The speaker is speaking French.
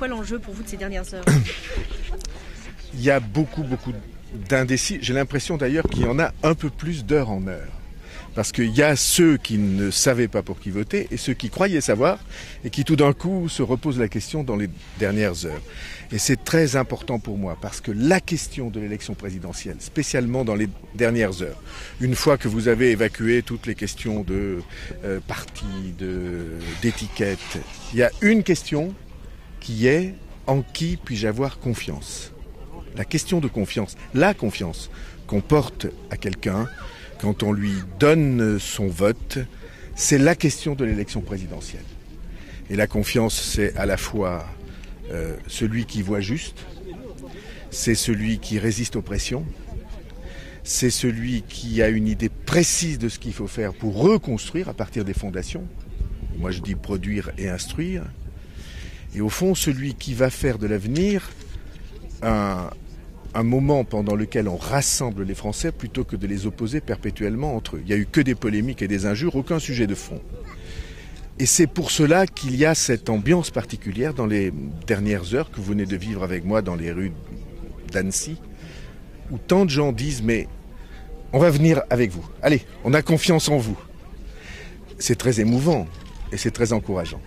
quoi l'enjeu pour vous de ces dernières heures? Il y a beaucoup d'indécis. J'ai l'impression d'ailleurs qu'il y en a un peu plus d'heure en heure. Parce qu'il y a ceux qui ne savaient pas pour qui voter et ceux qui croyaient savoir et qui tout d'un coup se reposent la question dans les dernières heures. Et c'est très important pour moi parce que la question de l'élection présidentielle, spécialement dans les dernières heures, une fois que vous avez évacué toutes les questions de partis, d'étiquettes, il y a une question qui est en qui puis-je avoir confiance? La question de confiance, la confiance qu'on porte à quelqu'un, quand on lui donne son vote, c'est la question de l'élection présidentielle. Et la confiance, c'est à la fois celui qui voit juste, c'est celui qui résiste aux pressions, c'est celui qui a une idée précise de ce qu'il faut faire pour reconstruire à partir des fondations. Moi je dis produire et instruire. Et au fond, celui qui va faire de l'avenir un moment pendant lequel on rassemble les Français plutôt que de les opposer perpétuellement entre eux. Il n'y a eu que des polémiques et des injures, aucun sujet de fond. Et c'est pour cela qu'il y a cette ambiance particulière dans les dernières heures que vous venez de vivre avec moi dans les rues d'Annecy, où tant de gens disent « mais on va venir avec vous, allez, on a confiance en vous ». C'est très émouvant et c'est très encourageant.